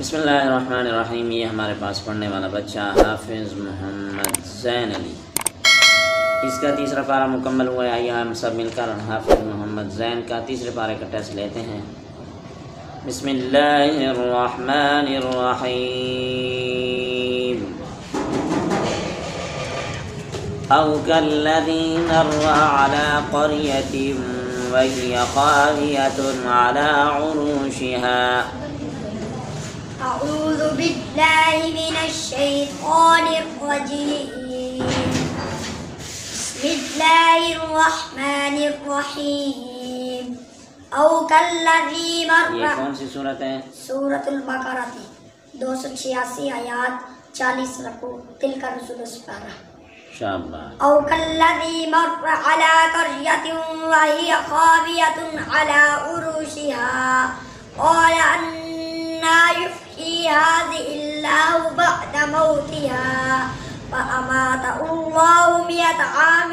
बिस्मिल्लाहिर्रहमानिर्रहीम। ये हमारे पास पढ़ने वाला बच्चा हाफिज़ मोहम्मद ज़ैन अली, इसका तीसरा पारा मुकम्मल हुआ है। आइए हम सब मिलकर हाफिज़ मोहम्मद ज़ैन का तीसरे पारे का टेस्ट लेते हैं। बिस्मिल्लाहिर्रहमानिर्रहीम। औ कल्लज़ी मर्रा अला क़र्यतिन वहिय ख़ावियतुन अला उरूशिहा। أعوذ بالله من الشيطان الرجيم. بسم الله الرحمن الرحيم. أو كالذي مر. ये कौन सी सूरत है? सूरतुल बकरा 286 आयात 40 रकू तिलका रसूल पारा। शाबाश। أو كالذي مر على قرية وهي خاوية على عروشها قال أنى يحيي هذه الله بعد موتها فأماته الله 100 عام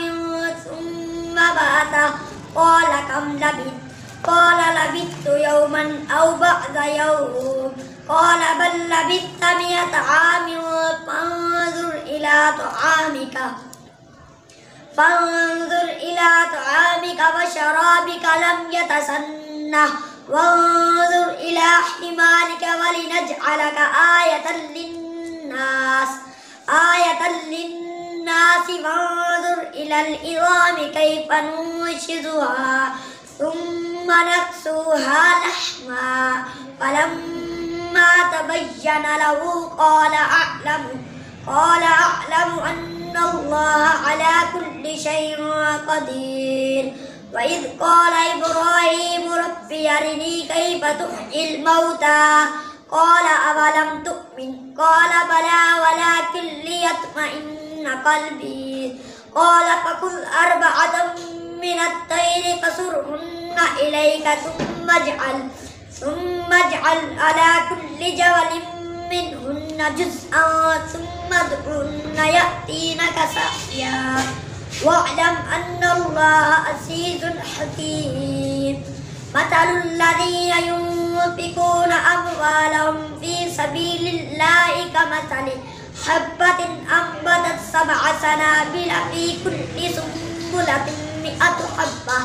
ثم بعثه قال كم لبثت؟ قال لبثت يوما أو بعض يوم قال بل لبثت 100 عام فانظر إلى طعامك وشرابك لم يتسنه وانظر إلى حمارك ولنجعلك آية للناس وانظر إلى العظام كيف ننشزها ثم نكسوها لحما فلما تبين له قال أعلم أن الله على كل شيء قدير. وإذ قال إبراهيم ربي أرني كيف تحيي الموتى قال أولم تؤمن قال بلى ولكن ليطمئن قلبي قال فخذ 4 من الطير فصرهن إليك ثم اجعل على كل جبل منهن جزءا ثم ادعهن يأتينك سعيا واعلم أن الله عزيز حكيم. مثل الذين ينفقون أموالهم في سبيل الله كمثل حبة أنبتت 7 سنابل في كل سنبلة 100 حبة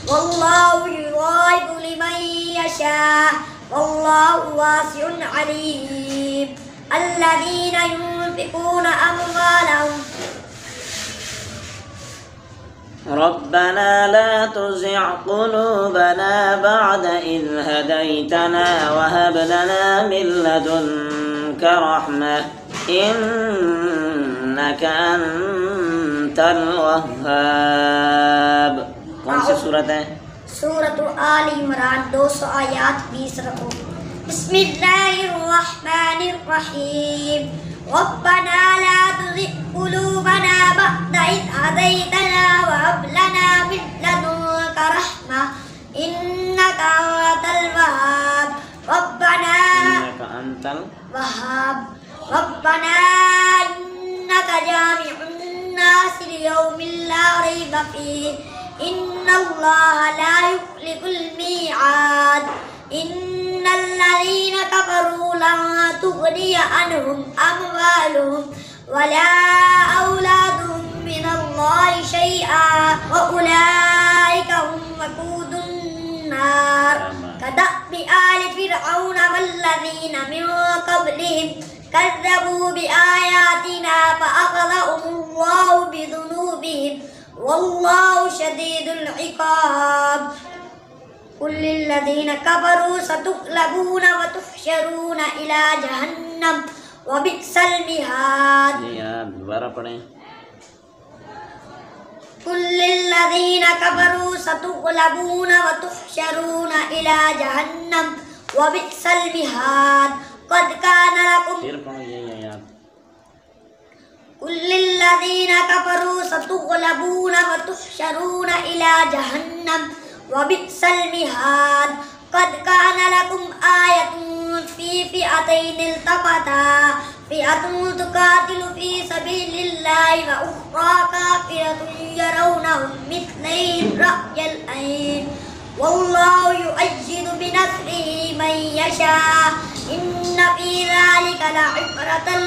والله يضاعف لمن يشاء والله واسع عليم. الذين ينفقون أموالهم ربنا لا تزغ قلوبنا بعد إذ هديتنا وهب لنا من لدنك رحمة إنك أنت الوهاب। कौन सी सूरत है? सूरत आल इमरान 200 आयात 20 रकू। बिस्मिल्लाहिर्रहमानिर्रहीम। रब्बना ला तुज़िग़ क़ुलूबना बअद इज़ हदैतना वहब लना मिन लदुनका रहमह इन्नका अंतल वहाब। रब्बना इन्नका जामिउन नासि लियौमिन ला रैब फीह इन्नल्लाहा ला युख़्लिफ़ुल मीआद। इन्नल्लज़ीना कफ़रू लन तुग़निय अन्हुम अमवालुहुम वला औलादुहुम मिनल्लाहि शैअन व उलाइका हुम वक़ूदुन नार। कदअबि आलि फ़िरऔन वल्लज़ीना मिन क़ब्लिहिम कज़्ज़बू बिआयातिना फ़अख़ज़हुमुल्लाहु बिज़ुनूबिहिम वल्लाहु शदीदुल इक़ाब। कुल लिल्लज़ीना कफ़रू सतुग़लबून व तुहशरून इला जहन्नम व बि'सल मिहाद। दोबारा पढ़ें। कुल लिल्लज़ीना कफ़रू सतुग़लबून व तुहशरून इला जहन्नम व बि'सल मिहाद। क़द कान लकुम कुल लिल्लज़ीना कफ़रू सतुग़लबून व तुहशरून इला जहन्नम व बि'सल मिहाद। क़द कान लकुम आयतुन फ़ी फ़िअतैनि इल्तक़ता फ़िअतुन तुक़ातिलु फ़ी सबीलिल्लाहि व उख़रा काफ़िरतुन यरौनहुम मिस्लैहिम रअयल ऐन वल्लाहु युअय्यिदु बिनस्रिही मन यशा। इन्न फी ज़ालिका लइब्रतन